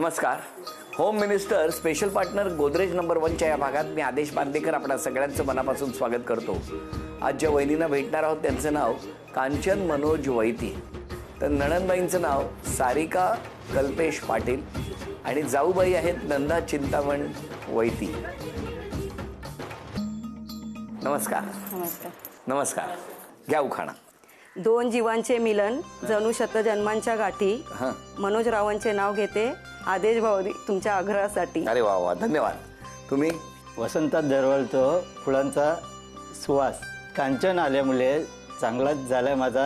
नमस्कार. Home minister special partner Godrej number 1च्या या भागात मी आदेश बांदेकर आपल्या सगळ्यांचं मनापासून स्वागत करतो. आज ज्या वहिनींना भेटणार आहोत त्यांचं नाव कांचन मनोज वैती. तर नणंदबाईंचं नाव सारिका कल्पेश पाटील आणि जाऊबाई आहेत नंदा चिंतामण वैती. नमस्कार. नमस्कार. नमस्कार. घ्या उखाणा. दोन जीवांचे मिलन जणू शतजन्मांच्या गाठी. मनोज रावांचे नाव घेते आदेश भाऊ तुमच्या आग्रहासाठी. अरे वा वा, धन्यवाद. तुम्ही? वसंतात दरवळतो फुलांचा सुवास, कांचन आल्यामुळे चांगलाच झालाय माझा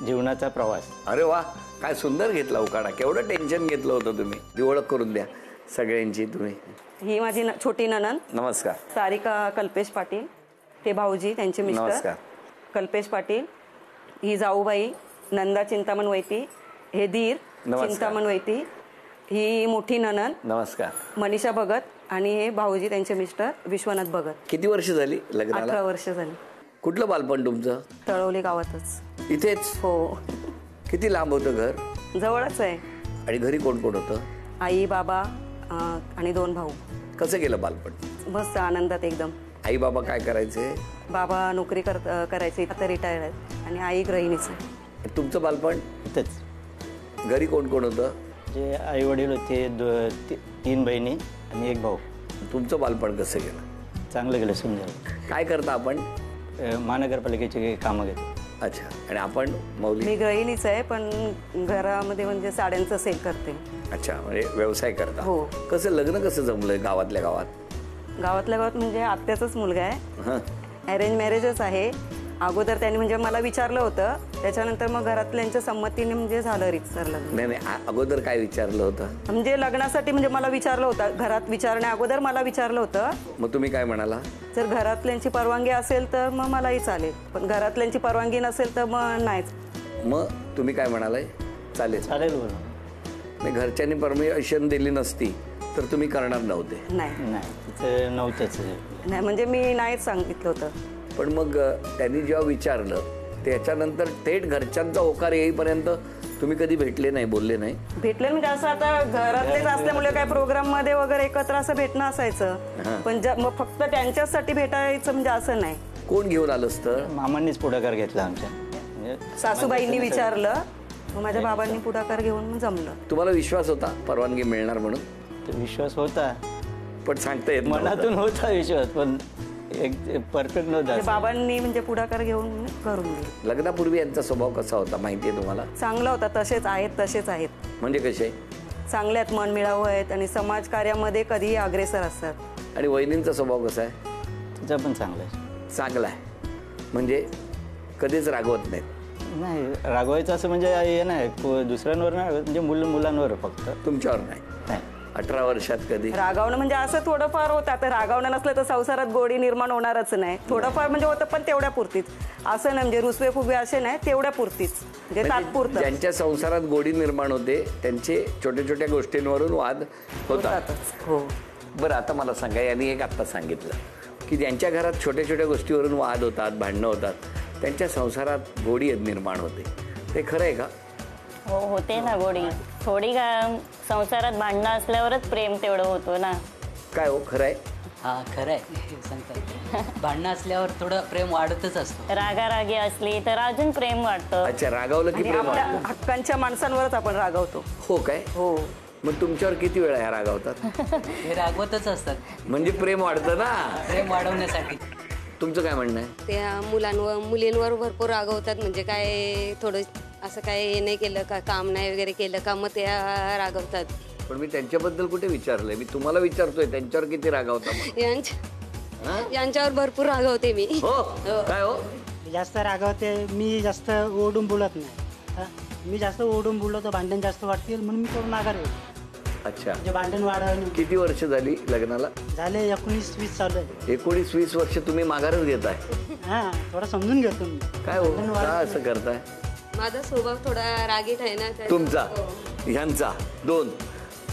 जीवनाचा प्रवास. अरे वा, काय सुंदर घेतला उखाणा. केवढं टेन्शन घेतलं होतं तुम्ही. ती ओळख करून द्या सगळ्यांची. तुम्ही? ही माझी छोटी नणंद. नमस्कार. सारिका कल्पेश पाटील. ते भाऊजी त्यांचे मिस्टर. नमस्कार. कल्पेश पाटील. ही जाऊबाई नंदा चिंतामण वैती. हे धीर चिंतामण वैती. ही मोठी नणंद नमस्कार मनीषा भगत. आणि हे भाऊजी त्यांचे मिस्टर विश्वनाथ भगत. किती वर्ष झाली लग्नाला? 18 वर्ष झाली. कुठलं बालपण तुमचं? तळवली गावातच. इथेच? हो. किती लांब होतं घर? जवळच आहे. आणि घरी कोण कोण होतं? आई बाबा आणि 2 भाऊ. कसं गेलं बालपण? मस्त आनंदात एकदम. आई बाबा काय करायचे? बाबा नोकरी करायचे, आता रिटायर आहेत. आणि आई गृहिणीच आहे. तुमचं बालपण? इथंच. घरी कोण कोण होतं? जे आई वडील होते 3 बहिणी आणि 1 भाऊ. तुमचं बालपण कसं गेलं? चांगलं गेलं, सुंदर. काय करता आपण? महानगरपालिकेचे कामं घेतो. अच्छा. आणि आपण मौली? मी गृहिणीच आहे, पण घरामध्ये म्हणजे साड्यांचं सेल करते. अच्छा, म्हणजे व्यवसाय करता. हो. कसं लग्न कसं जमलंय गावातल्या गावात? गावातल्या गावात म्हणजे आत्याचाच मुलगा आहे. अरेंज मॅरेजच आहे. अगोदर त्यांनी म्हणजे मला विचारलं होतं, त्याच्यानंतर मग घरातल्यांच्या संमतीने म्हणजे झालं रीतसर लग्न. नाही नाही, अगोदर काय विचारलं होतं? म्हणजे लग्नासाठी म्हणजे मला विचारलं होतं, घरात विचारण्या अगोदर मला विचारलं होतं. मग तुम्ही काय म्हणाला? जर घरातल्यांची परवानगी असेल तर मग मलाही चालेल, पण घरातल्यांची परवानगी नसेल तर मग नाहीच. मग तुम्ही काय म्हणालाय? चालेल. चालेल बोला. घरच्यांनी परमिशन दिली नसती तर तुम्ही करणार नव्हते? नाही नाही, तिथं नव्हतंच. नाही, म्हणजे मी नाहीच सांगितलं होतं. पण मग त्यांनी जेव्हा विचारलं त्याच्यानंतर थेट घरच्यांचा होकार येईपर्यंत तुम्ही कधी भेटले नाही, बोलले नाही? भेटले म्हणजे असं आता घरातलेच असल्यामुळे काय प्रोग्राम मध्ये वगैरे एकत्र असं भेटणं असायचं, पण मग फक्त त्यांच्यासाठी भेटायचं म्हणजे असं नाही. कोण घेऊन आलं असतं? मामांनीच पुढाकार घेतला आमच्या. सासूबाईंनी विचारलं, मग माझ्या बाबांनी पुढाकार घेऊन जमलं. तुम्हाला विश्वास होता परवानगी मिळणार म्हणून? विश्वास होता, पण सांगता येत मनातून होता विश्वास, पण एक परफेक्ट नव्हता. बाबांनी म्हणजे पुढाकार घेऊन करून दिलं. लग्नापूर्वी यांचा स्वभाव कसा होता माहितीये तुम्हाला? चांगला होता. तसेच आहेत. म्हणजे कसे? चांगले आहेत, मनमिळावू आहेत आणि समाज कार्यामध्ये कधीही अग्रेसर असतात. आणि वहिनींचा स्वभाव कसा आहे? तिचा पण चांगला आहे. चांगला आहे म्हणजे कधीच रागवत नाहीत? नाही, रागवायचं असं म्हणजे हे नाही, दुसऱ्यांवर नाही, म्हणजे मुलांवर फक्त. तुमच्यावर नाही? नाही. 18 वर्षात कधी रागावणं म्हणजे असं थोडंफार होतं. आता रागावणं नसलं तर संसारात गोडी निर्माण होणारच नाही. थोडंफार म्हणजे होतं, पण तेवढ्या पुरतीच. असं नाही म्हणजे रुसवे फुगवे असे नाही, तेवढ्या पुरतीच, म्हणजे तात्पुरतं. ज्यांच्या संसारात गोडी निर्माण होते त्यांचे छोट्या छोट्या गोष्टींवरून वाद होतात. हो. बरं, आता मला सांगा, यांनी एक आत्ता सांगितलं की ज्यांच्या घरात छोट्या छोट्या गोष्टीवरून वाद होतात, भांडणं होतात, त्यांच्या संसारात गोडी निर्माण होते. ते खरं आहे का? हो, होते ना गोडी. थोडी का संसारात भांडणं असल्यावरच प्रेम तेवढं होतो ना. काय हो, खरं आहे? हा, खरं आहे. सांगतात भांडणं असल्यावर थोडं प्रेम वाढतच असतं. रागारागी असली तर अजून प्रेम वाटतं. अच्छा, रागावलं की प्रेम आपल्या वाटतं? हक्कांच्या माणसांवरच आपण रागावतो. हो काय? हो. मग तुमच्यावर किती वेळा ह्या रागावतात? हे रागवतच असतात, म्हणजे प्रेम वाढतं ना. प्रेम वाढवण्यासाठी. तुमचं काय म्हणणं आहे? त्या मुलींवर भरपूर रागवतात. म्हणजे काय थोडं असं काय हे नाही केलं का, काम नाही वगैरे केलं का, मग त्या रागवतात. पण मी त्यांच्याबद्दल कुठे विचारलंय? मी तुम्हाला विचारतोय त्यांच्यावर किती रागावता. यांच्यावर भरपूर रागवते मी. हो. काय हो? जास्त रागवते मी, जास्त ओढून बोलत नाही. मी जास्त ओढून बोललो तर भांडण जास्त वाटतील, म्हणून मी थोडं माघार येतो. अच्छा, म्हणजे भांडण वाढवणे. किती वर्ष झाली लग्नाला? झाले 19-20 चालू आहे. 19-20 वर्ष तुम्ही माघारच घेताय? हा, थोडं समजून घेतो मी. काय हो, का असं करताय? माझा स्वभाव थोडा रागीट आहे ना. तुमचा? ह्यांचा? 2.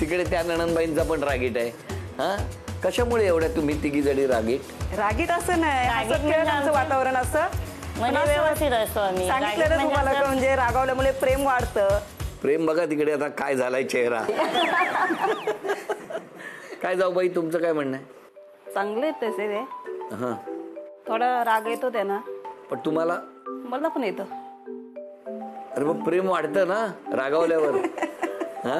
तिकडे त्या नणंदबाईंचा पण रागीट आहे. हा, कशामुळे एवढ्या तुम्ही तिघी जणी रागीट असं नाही, आमचं वातावरण असं म्हणजे व्यवस्थित असतो आम्ही. सांगितलं ना तुम्हाला, म्हणजे रागावल्यामुळे प्रेम वाढतं. प्रेम बघा तिकडे आता काय झालाय चेहरा. काय जाऊ बाई, तुमचं काय म्हणणं आहे? चांगले आहेत तसे ते. हां, थोडा राग येतो त्यांना, पण तुम्हाला? मला पण येतं. अरे मग प्रेम वाढतं ना रागावल्यावर. हा,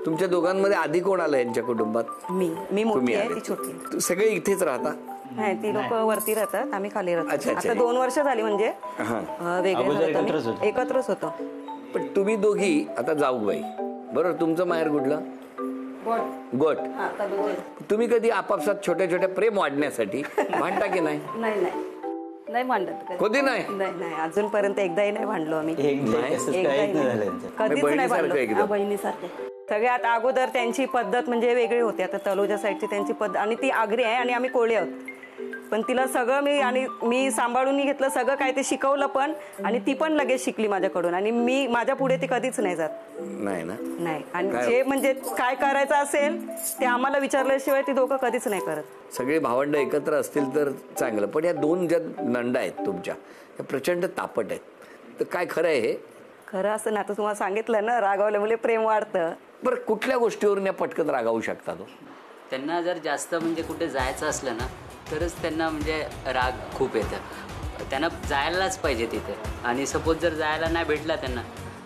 तुमच्या दोघांमध्ये आधी कोण आलं यांच्या कुटुंबात? मी मोठी तुम्ही आहे, आले. ती छोटी आहे. तू सगळे इथेच राहता? नाही, ती लोक वरती राहतात, आम्ही खाली अच्छा, राहतो. अच्छा. आता 2 वर्ष झाली म्हणजे हां. वेगळे अगोदर झालो एकत्रच आम्ही. होतो. एकत्रच होतो. पण तुम्ही दोघी आता जाऊ बाई, बरोबर. तुमचं माहेर कुठलं? गोट. तुम्ही कधी आपापसात छोट्या छोट्या प्रेम वाढण्यासाठी भांडता की नाही? नाही भांडत कधी नाही? नाही, अजूनपर्यंत एकदाही नाही भांडलो आम्ही. काहीच नाही झालं यांचं. कधीच नाही बहिणीसारखं भांडलो. एकदम. हा, बहिणीसारखे. सगळ्यात अगोदर त्यांची पद्धत म्हणजे वेगळी होती. आता तलोजा साईडची त्यांची पद्धत, आणि ती आगरी आहे आणि आम्ही कोळी आहोत. पण तिला सगळं मी सांभाळून घेतलं सगळं काय, ते शिकवलं पण, आणि ती पण लगेच शिकली माझ्याकडून. आणि मी माझ्या पुढे ती कधीच नाही जात. नाही ना? नाही. आणि जे म्हणजे काय करायचं असेल ते आम्हाला विचारल्याशिवाय ती दोघं कधीच नाही करत. सगळे भावंड एकत्र असतील तर चांगलं, पण या 2 ज्या नंदा आहेत तुमच्या, त्या प्रचंड तापट आहेत. तर काय खरं आहे हे? खरं असं ना, आता तुम्हाला सांगितलं ना, रागावल्यामुळे प्रेम वाढतं. बरं, कुठल्या गोष्टीवरून या पटकन रागावू शकतात? त्यांना जर जास्त म्हणजे कुठे जायचं असलं ना तरच त्यांना म्हणजे राग खूप येतं. त्यांना जायलाच पाहिजे तिथे, आणि सपोज जर जायला नाही भेटला त्यांना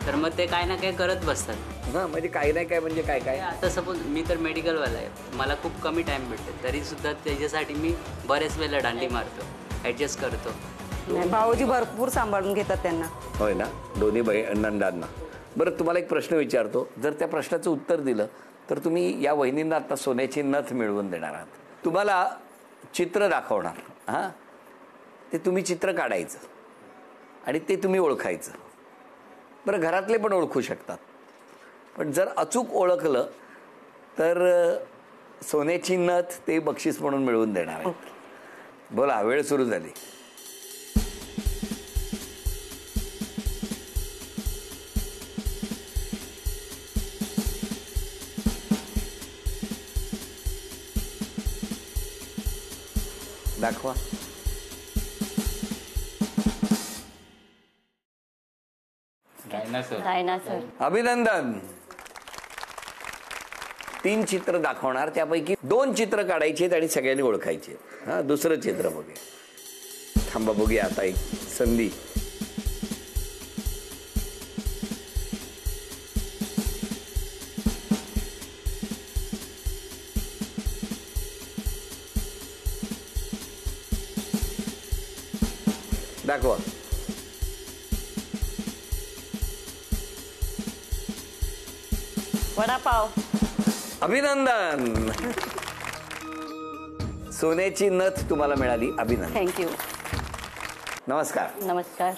तर मग ते काय ना काय करत बसतात. हां, म्हणजे काही नाही काय म्हणजे काय? आता सपोज मी तर मेडिकलवाला आहे, मला खूप कमी टाईम भेटते, तरीसुद्धा त्याच्यासाठी मी बरेच वेळेला दांडी मारतो, ॲडजस्ट करतो. नाही, भाऊजी भरपूर सांभाळून घेतात त्यांना. होय ना, दोन्ही नंदांना. बरं, तुम्हाला एक प्रश्न विचारतो. जर त्या प्रश्नाचं उत्तर दिलं तर तुम्ही या वहिनींना आता सोन्याची नथ मिळवून देणार आहात. तुम्हाला चित्र दाखवणार. हां, ते तुम्ही चित्र काढायचं आणि ते तुम्ही ओळखायचं. बरं, घरातले पण ओळखू शकतात, पण जर अचूक ओळखलं तर सोन्याची नथ ते बक्षीस म्हणून मिळवून देणार आहे. बोला, वेळ सुरू झाली. दाखवा. डायनासोर. अभिनंदन. 3 चित्र दाखवणार, त्यापैकी 2 चित्र काढायची आहेत आणि सगळ्यांनी ओळखायचे. हा, दुसरं चित्र बघूया. थांबा, बघूया आता एक संधी. दाखवा. वडापाव. अभिनंदन. सोन्याची नथ तुम्हाला मिळाली. अभिनंदन. थँक्यू. नमस्कार. नमस्कार.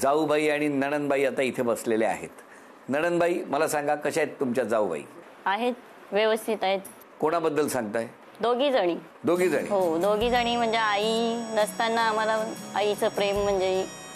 जाऊबाई आणि नणंदबाई आता इथे बसलेले आहेत. नणंदबाई, मला सांगा, कशा आहेत तुमच्या जाऊबाई? आहेत, व्यवस्थित आहेत. कोणाबद्दल सांगताय? दोघी जणी. दोघी जणी? हो, दोघी जणी. म्हणजे आई नसताना आम्हाला आईचं प्रेम म्हणजे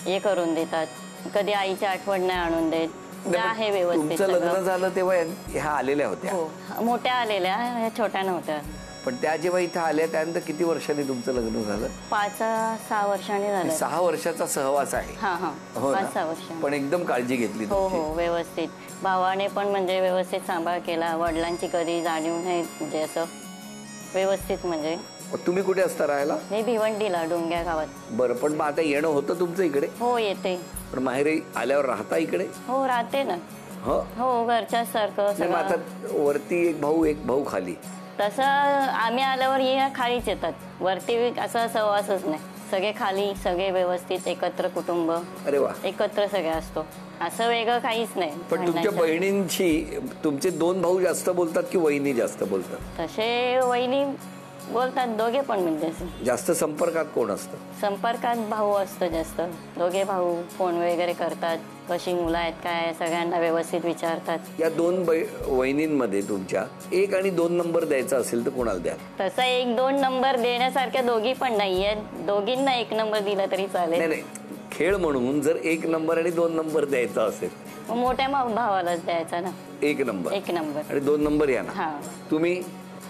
हे करून देतात. कधी आईची आठवण नाही आणून देत. जे आहे व्यवस्थित तुमचं लग्न सगळं. झालं तेव्हा ह्या आलेल्या होत्या? हो, मोठ्या आलेल्या, ह्या छोट्या नव्हत्या. पण त्या जेव्हा इथं आल्या त्यानंतर किती वर्षांनी तुमचं लग्न झालं? 5-6 वर्षांनी झालं. 6 वर्षाचा सहवास आहे. हा, हो ना? 5-6 वर्ष. पण एकदम काळजी घेतली हो तुमची. हो, व्यवस्थित. भावाने पण म्हणजे व्यवस्थित सांभाळ केला. वडिलांची कधी जाणीव नाही, म्हणजे असं व्यवस्थित. म्हणजे तुम्ही कुठे असता राहायला? मी भिवंडीला, डोंग्या गावात. बरं, पण मग आता येणं होतं तुमचं इकडे? हो, येते. पण माहेरी आल्यावर राहता इकडे? हो, राहते ना. हो. हो, घरच्या सारखं नाही, मग सगळं. आता वरती एक भाऊ खाली. तसं आम्ही आल्यावर हे खालीच येतात. वरती असा सहवासच नाही. सगळे खाली, सगळे व्यवस्थित, एकत्र कुटुंब. अरे वा. एकत्र सगळे असतो. असं वेगळं काहीच नाही. पण तुमच्या भांडणाचं. बहिणींची तुमचे 2 भाऊ जास्त बोलतात की वहिनी जास्त बोलतात? तसे वहिनी बोलतात, दोघे पण. म्हणजे असे जास्त संपर्कात कोण असतं? संपर्कात भाऊ असतो जास्त. दोघे भाऊ फोन वगैरे करतात, कशी मुलं आहेत काय, सगळ्यांना व्यवस्थित विचारतात. या 2 वहिनींमध्ये तुमच्या 1 आणि 2 नंबर द्यायचा असेल तर कोणाला द्या? तसा 1-2 नंबर देण्यासारख्या दोघी पण नाहीये. दोघींना 1 नंबर दिला तरी चालेल. नाही, खेळ म्हणून जर 1 नंबर आणि 2 नंबर द्यायचा असेल मग मोठ्या भावालाच द्यायचा ना. 1 नंबर 1 नंबर. आणि 2 नंबर या ना. हा. तुम्ही?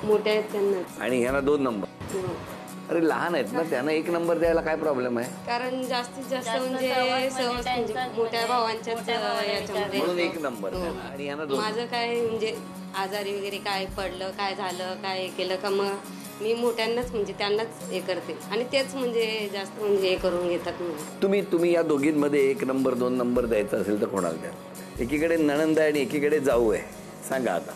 मोठ्या आहेत त्यांना. आणि ह्यांना 2 नंबर. अरे लहान आहेत ना, त्यांना 1 नंबर द्यायला काय प्रॉब्लेम आहे? कारण जास्तीत जास्त जास्त म्हणजे सवय सहज म्हणजे म्हणजे त्यांचा मोठ्या भावांच्याच याच्यामध्ये म्हणून 1 नंबर हो. द्यायला. आणि यांना 2. माझं काय म्हणजे आजारी वगैरे काय पडलं काय झालं काय केलं का मग मी मोठ्यांनाच म्हणजे त्यांनाच हे करते आणि तेच म्हणजे जास्त म्हणजे हे करून घेतात म्हणून. तुम्ही या दोघींमध्ये 1 नंबर 2 नंबर द्यायचा असेल तर कोणाला द्या? एकीकडे नणंद आहे आणि एकीकडे जाऊ आहे, सांगा आता.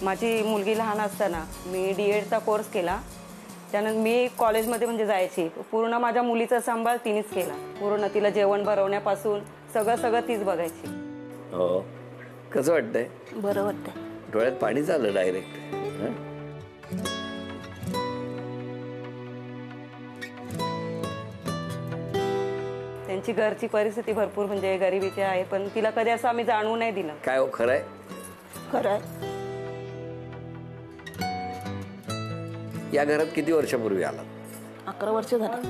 माझी मुलगी लहान असताना मी DEDचा कोर्स केला. त्यानंतर मी कॉलेजमध्ये म्हणजे जायची. पूर्ण माझ्या मुलीचा सांभाळ तिनेच केला. पूर्ण तिला जेवण बनवण्यापासून सगळं तीच बघायची. हो, कसं वाटतंय? बरं वाटतंय. डोळ्यात पाणी चाललं डायरेक्ट. त्यांची घरची परिस्थिती भरपूर म्हणजे गरिबीची आहे, पण तिला कधी असं आम्ही जाणवू नाही दिलं. काय हो, खरं आहे? खरं आहे. या घरात किती वर्षापूर्वी आला? 11 वर्ष झाली.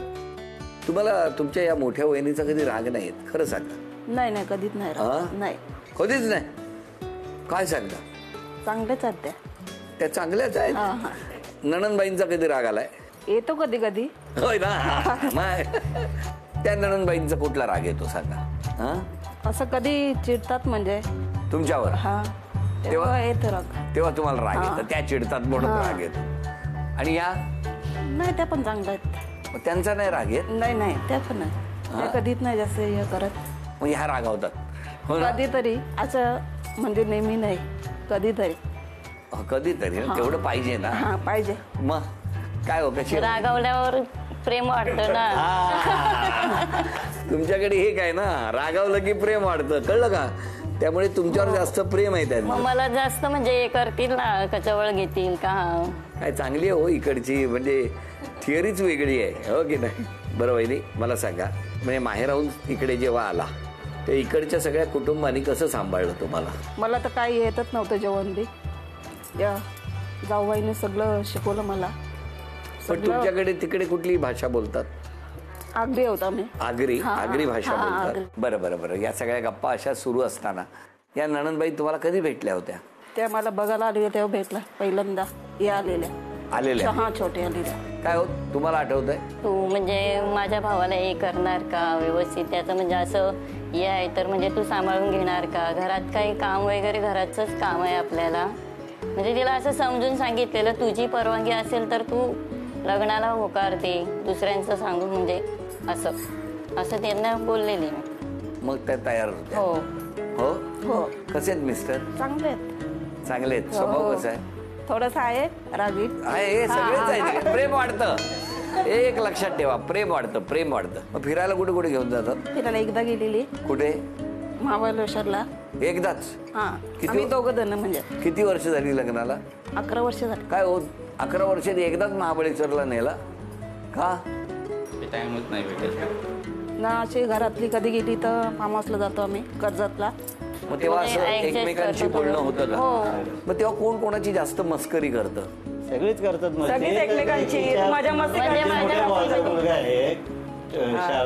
तुम्हाला तुमच्या या मोठ्या वहिनीचा कधी राग नाही येत? खरं सांगा. नाही कधीच नाही हा? नाही. कधीच नाही? काय सांगता? चांगलेच आहेत त्या चांगल्याच आहेत. नणंदबाईंचा कधी राग आलाय? येतो कधी कधी. होय ना. मग त्या नणंदबाईंचा कुठला राग येतो सांगा? हा, असं कधी चिडतात म्हणजे तुमच्यावर? हा, तेव्हा येतो राग. तेव्हा तुम्हाला राग येतो, त्या चिडतात म्हणून राग येतो. आणि या नाही, त्या पण चांगल्या आहेत. मग त्यांचा नाही राग येत? नाही त्या पण नाही. त्या कधीच नाही जास्त हे करत. मग ह्या रागावतात? हो ना. कधीतरी असं म्हणजे नेहमी नाही, कधीतरी. कधीतरी तेवढं पाहिजे ना. हा, पाहिजे. मग काय हो, कशी रागावल्यावर प्रेम वाटतं ना. तुमच्याकडे हे काय ना, रागावलं की प्रेम वाढतं, कळलं का? त्यामुळे तुमच्यावर जास्त प्रेम आहे मग त्यांना. मला जास्त म्हणजे हे करतील ना, कचवळ घेतील का. काय चांगली आहे हो इकडची, म्हणजे थिअरीच वेगळी आहे, हो की नाही? बरं वहिनी, मला सांगा, म्हणजे माहेराहून इकडे जेव्हा आला ते इकडच्या सगळ्या कुटुंबांनी कसं सांभाळलं तुम्हाला? मला तर काही येतच नव्हतं जेवण बी. या जाऊबाईने सगळं शिकवलं मला. पण तुमच्याकडे तिकडे कुठली भाषा बोलतात? आगरी होता मी. आगरी भाषा बोलतात. बरं. या सगळ्या गप्पा अशा सुरू असताना या नणंदबाई तुम्हाला कधी भेटल्या होत्या? त्या मला बघायला आले तेव्हा भेटला पहिल्यांदा. या आलेल्या. हा, छोटे आलेल्या. काय हो, तुम्हाला आठवतंय? तू म्हणजे माझ्या भावाला हे करणार का व्यवस्थित, त्याचं म्हणजे असं हे आहे तर म्हणजे तू सांभाळून घेणार का, घरात काही काम वगैरे घराचंच काम आहे आपल्याला. म्हणजे तिला असं समजून सांगितलेलं, तुझी परवानगी असेल तर तू लग्नाला होकार दे, दुसऱ्यांचं सांगून म्हणजे असं त्यांना बोललेली. मग त्या तयार होत्या? हो. हो. कसे आहेत मिस्टर? चांगले आहेत. चांगले आहेत. स्वभाव कसा आहे? थोडंसं आहे रागीट. हे सगळेच आहे. प्रेम वाढतं, एक लक्षात ठेवा, प्रेम वाढतं. मग फिरायला कुठे कुठे घेऊन जातात? फिरायला एकदा गेलेली. कुठे? महाबळेश्वरला. एकदाच? हा, आम्ही 2 जण म्हणजे. किती वर्ष झाली लग्नाला? 11 वर्ष झाली. काय हो, 11 वर्षात एकदाच महाबळेश्वरला नेला का? टाइमच नाही भेटत ना. अशी घरातली कधी गेली तर फार्म हाऊसला जातो आम्ही कर्जतला. मग तेव्हा असं एकमेकांशी बोलणं होतं का? मग तेव्हा कोण कोणाची जास्त मस्करी करतं? सगळीच करतात. सगळीच एकमेकांची माझ्या मस्ती मुलगा आहे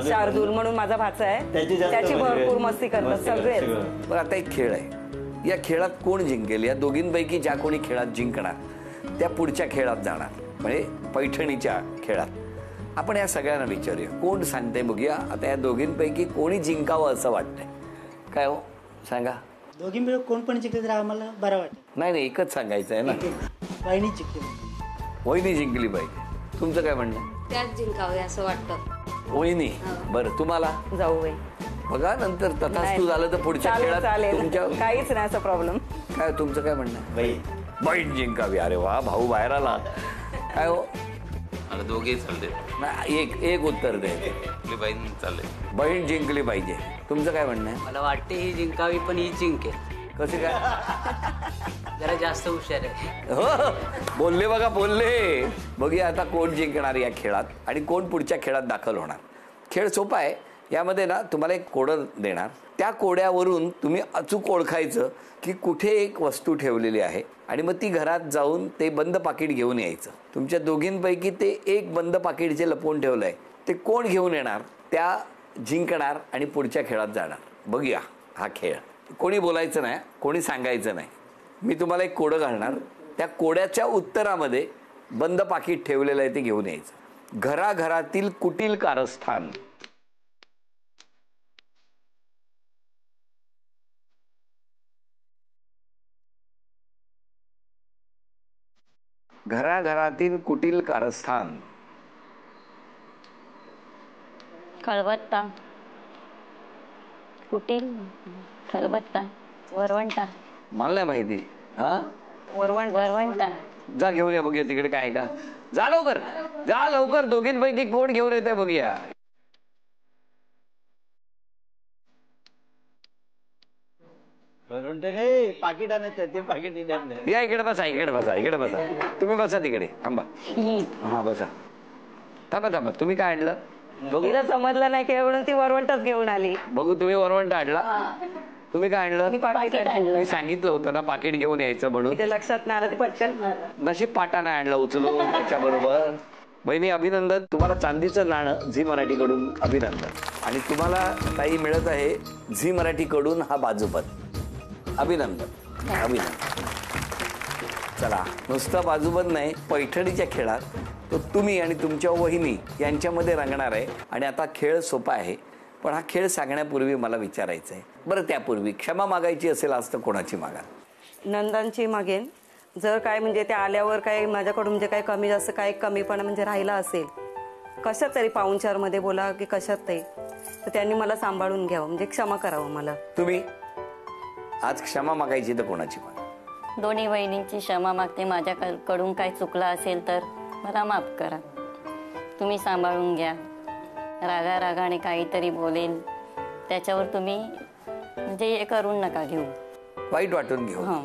शार्दूल म्हणून माझा भाचा आहे, त्याची भरपूर मस्ती करतात सगळे. बरं, आता एक खेळ आहे. या खेळात कोण जिंकेल? या दोघींपैकी ज्या कोणी खेळात जिंकणार त्या पुढच्या खेळात जाणार, म्हणजे पैठणीच्या खेळात. आपण या सगळ्यांना विचारूया, कोण सांगते बघूया. आता या दोघींपैकी कोणी जिंकावं असं वाटतंय? काय हो, सांगा. दोघींपैकी कोण पण जिंकले तर आम्हाला बरं वाटतं. नाही, एकच सांगायचं आहे ना. वहिनी जिंकली. वहिनी जिंकली पाहिजे. तुमचं काय म्हणणं? त्याच जिंकावे असं वाटतं. वहिनी. बरं, तुम्हाला? जाऊ बाई. बघा, नंतर तथास्तु झालं तर पुढच्या खेळात तुमच्या काहीच नाही असं प्रॉब्लेम. काय तुमचं काय म्हणणं? बहीण जिंकावी. अरे वा, भाऊ बाहेर आला. काय हो? मला दोघे चालते. एक उत्तर द्यायचे. आपली बहीण चालले. बहीण जिंकली पाहिजे. तुमचं काय म्हणणं आहे? मला वाटते ही जिंकावी, पण ही जिंकेल. कसे काय? जरा जास्त हुशार आहे. हो, बोलले बघा, बोलले. बघूया आता कोण जिंकणार या खेळात आणि कोण पुढच्या खेळात दाखल होणार. खेळ सोपा आहे. यामध्ये ना तुम्हाला एक कोडं देणार. त्या कोड्यावरून तुम्ही अचूक ओळखायचं की कुठे एक वस्तू ठेवलेली आहे आणि मग ती घरात जाऊन ते बंद पाकिट घेऊन यायचं. तुमच्या दोघींपैकी ते एक बंद पाकिट जे लपवून ठेवलं आहे ते कोण घेऊन येणार त्या जिंकणार आणि पुढच्या खेळात जाणार. बघूया हा खेळ. कोणी बोलायचं नाही, कोणी सांगायचं नाही. मी तुम्हाला एक कोडं घालणार. त्या कोड्याच्या उत्तरामध्ये बंद पाकिट ठेवलेलं आहे ते घेऊन यायचं. घराघरातील कुटील कारस्थान. घराघरातील कुटील कारस्थान. खळबत्ता, कुटील, खळबत्ता, वरवंटा. मला नाही माहिती. हा, वरवंटा. जा घेऊन या बघूया तिकडे काय का. जा लवकर, जा लवकर, दोघींपैकी कोण घेऊन येते बघूया. पाकिट आणायचं ते पाकिट. या इकडे बसा, इकडे बसा, इकडे बसा. तुम्ही बसा तिकडे. थांबा. हा बसा. थांबा थांबा. तुम्ही काय आणलं बघू? तिला समजलं नाही केवळ ती वरवंटच घेऊन आली. बघू तुम्ही वरवंट आणला. तुम्ही काय आणलं? मी पाकिट आणलं. मी सांगितलं होतं ना पाकिट घेऊन यायचं म्हणून. ते लक्षात नाही आलं, ते पटकन नशीब पाटा नाही आणला उचलून त्याच्याबरोबर. बहिणी अभिनंदन, तुम्हाला चांदीचं नाणं झी मराठीकडून अभिनंदन. आणि तुम्हाला ताई मिळत आहे झी मराठीकडून हा बाजूपद. अभिनंदन अभिनंदन. चला, नुसतं बाजूपद नाही, पैठणीच्या खेळात तो तुम्ही आणि तुमच्या वहिनी यांच्यामध्ये रंगणार आहे. आणि आता खेळ सोपा आहे, पण हा खेळ सांगण्यापूर्वी मला विचारायचं आहे. बरं, त्यापूर्वी क्षमा मागायची असेल आज तर कोणाची मागा? नंदांची मागेन. जर काय म्हणजे ते आल्यावर काय माझ्याकडून म्हणजे काय कमी जास्त काय कमीपणा म्हणजे राहिला असेल कशात तरी, पाहुणचारमध्ये बोला की कशात तरी, तर त्यांनी मला सांभाळून घ्यावं, म्हणजे क्षमा करावं मला. तुम्ही आज क्षमा मागायची तर कोणाची मागा? दोन्ही बहिणींची क्षमा मागते. माझ्याकडून काही चुकलं असेल तर मला माफ करा. तुम्ही सांभाळून घ्या. रागाने काहीतरी बोलेल त्याच्यावर तुम्ही म्हणजे हे करून नका घेऊ, वाईट वाटून घेऊ. हो.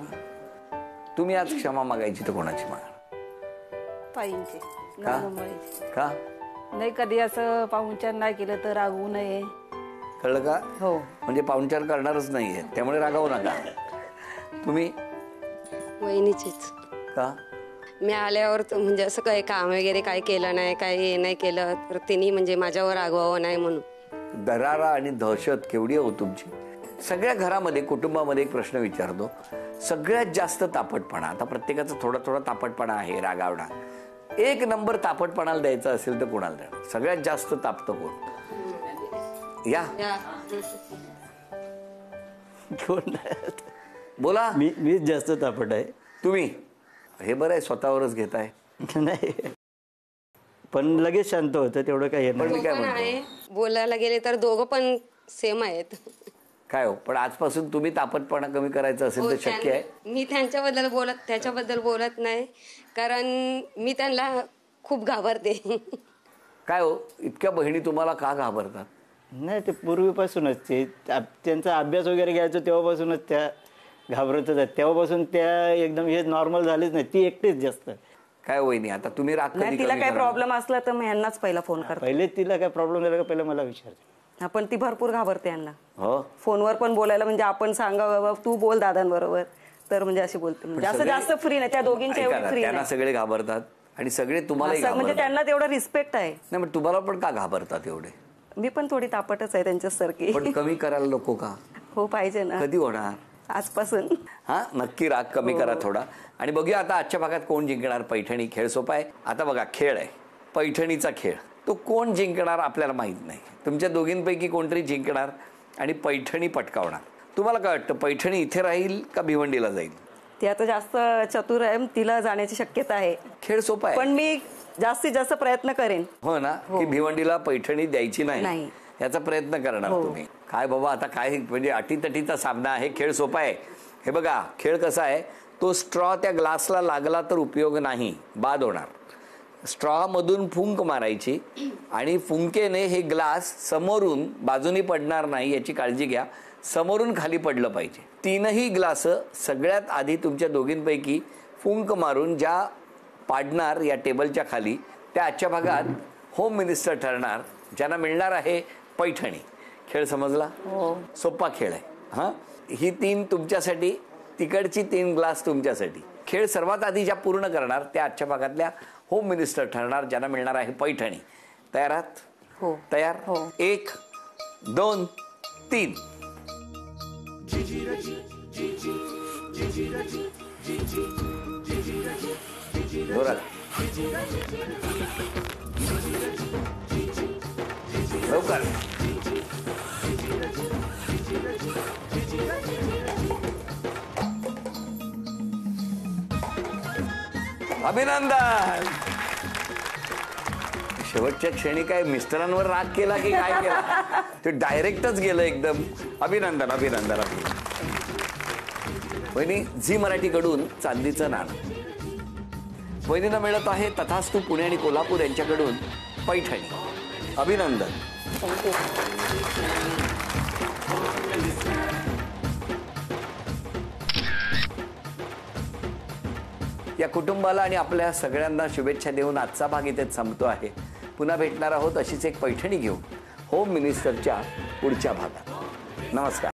तुम्ही आज क्षमा मागायची तर कोणाची मागा? ताईंचे, का? नंदुबाईचे. का? नाही, कधी असं पाहुणचार नाही केलं तर रागवू नये. कळलं का? हो. म्हणजे पाहुणचार करणारच नाहीये त्यामुळे रागावू नका. तुम्ही? वहिनीचीच. का? मी आल्यावर म्हणजे असं काही काम वगैरे काही केलं नाही, काही हे नाही केलं तर तिने म्हणजे माझ्यावर रागवावं नाही म्हणून. दरारा आणि दहशत केवढी हो तुमची. सगळ्या घरामध्ये कुटुंबामध्ये एक प्रश्न विचारतो, सगळ्यात जास्त तापटपणा, आता प्रत्येकाचा थोडा थोडा तापटपणा आहे, रागावणा, एक नंबर तापटपणाला द्यायचा असेल तर कोणाला देणार? सगळ्यात जास्त तापतं कोण? या कोण? बोला. मीच जास्त तापट आहे. तुम्ही? हे बरं आहे, स्वतःवरच घेताय. नाही, पण लगेच शांत होतं, तेवढं काही हे नाही. काय पण म्हणतो? आहे, बोलायला गेले तर दोघं पण सेम आहेत. काय हो, पण आजपासून तुम्ही तापटपणा कमी करायचा असेल तर शक्य आहे? मी त्याच्याबद्दल बोलत नाही, कारण मी त्यांना खूप घाबरते. काय हो, इतक्या बहिणी तुम्हाला का घाबरतात? नाही, ते पूर्वीपासूनच ते त्यांचा अभ्यास वगैरे घ्यायचो तेव्हापासूनच त्या घाबरतच आहेत. तेव्हापासून त्या एकदम हे नॉर्मल झालेच नाही, ती एकटीच जास्त. काय वहिनी, आता तुम्ही राग नाही, तिला काय प्रॉब्लेम असला तर मी यांनाच पहिला फोन करते. पहिले तिला काय प्रॉब्लेम झाला का पहिले मला विचारते. पण ती भरपूर घाबरते यांना. हो, फोनवर पण बोलायला, म्हणजे आपण सांगा बाबा तू बोल दादांबरोबर, तर म्हणजे अशी बोलते. म्हणजे असं जास्त फ्री नाही, त्या दोघींच्या एवढी फ्री त्यांना नाही. सगळे घाबरतात आणि सगळे तुम्हाला म्हणजे त्यांना तेवढा रिस्पेक्ट आहे. नाही, पण तुम्हाला पण का घाबरतात एवढे? मी पण थोडी तापटच आहे त्यांच्यासारखी. पण कमी करायला नको का? हो, पाहिजे ना. कधी होणार? आजपासून. हा, नक्की राग कमी करा थोडा. आणि बघूया आता आजच्या भागात कोण जिंकणार. पैठणी खेळ सोपा आहे. आता बघा, खेळ आहे पैठणीचा खेळ. तो कोण जिंकणार आपल्याला माहित नाही. तुमच्या दोघींपैकी कोणतरी जिंकणार आणि पैठणी पटकावणार. तुम्हाला काय वाटतं, पैठणी इथे राहील का भिवंडीला जाईल? ती आता जास्त चतुर आहे, तिला जाण्याची शक्यता आहे. खेळ सोपा आहे, पण मी जास्तीत जास्त प्रयत्न करेन. हो ना, की भिवंडीला पैठणी द्यायची नाही याचा प्रयत्न करणार तुम्ही. काय बाबा, आता काय म्हणजे अटीतटीचा सामना आहे. खेळ सोपा आहे. हे बघा, खेळ कसा आहे, तो स्ट्रॉ त्या ग्लासला लागला तर उपयोग नाही, बाद होणार. स्ट्रॉ मधून फुंक मारायची आणि फुंकेने हे ग्लास समोरून बाजूनी पडणार नाही याची काळजी घ्या. समोरून खाली पडलं पाहिजे. तीनही ग्लास सगळ्यात आधी तुमच्या दोघींपैकी फुंक मारून ज्या पाडणार या टेबलच्या खाली, त्या आजच्या भागात होम मिनिस्टर ठरणार, ज्यांना मिळणार आहे पैठणी. खेळ समजला? सोपा खेळ आहे. हा, ही 3 तुमच्यासाठी, तिकडची 3 ग्लास तुमच्यासाठी. खेळ सर्वात आधी ज्या पूर्ण करणार त्या आजच्या भागातल्या होम मिनिस्टर ठरणार, ज्यांना मिळणार आहे पैठणी. तयार आहात? हो. तयार? 1 2 3. जोरात. लवकर. अभिनंदन. शेवटच्या क्षणी काय मिस्टरांवर राग केला की काय केला? ते डायरेक्टच गेलं एकदम. अभिनंदन अभिनंदन अभिनंदन. वहिनी, झी मराठीकडून चांदीचं नाणं वहिनीला मिळत आहे. तथास्तु पुणे आणि कोल्हापूर यांच्याकडून पैठणी. अभिनंदन. या कुटुंबाला आणि आपल्या सगळ्यांना शुभेच्छा देऊन आजचा भाग इथेच संपतो आहे. पुन्हा भेटणार आहोत अशीच एक पैठणी घेऊन होम मिनिस्टरच्या पुढच्या भागात. नमस्कार.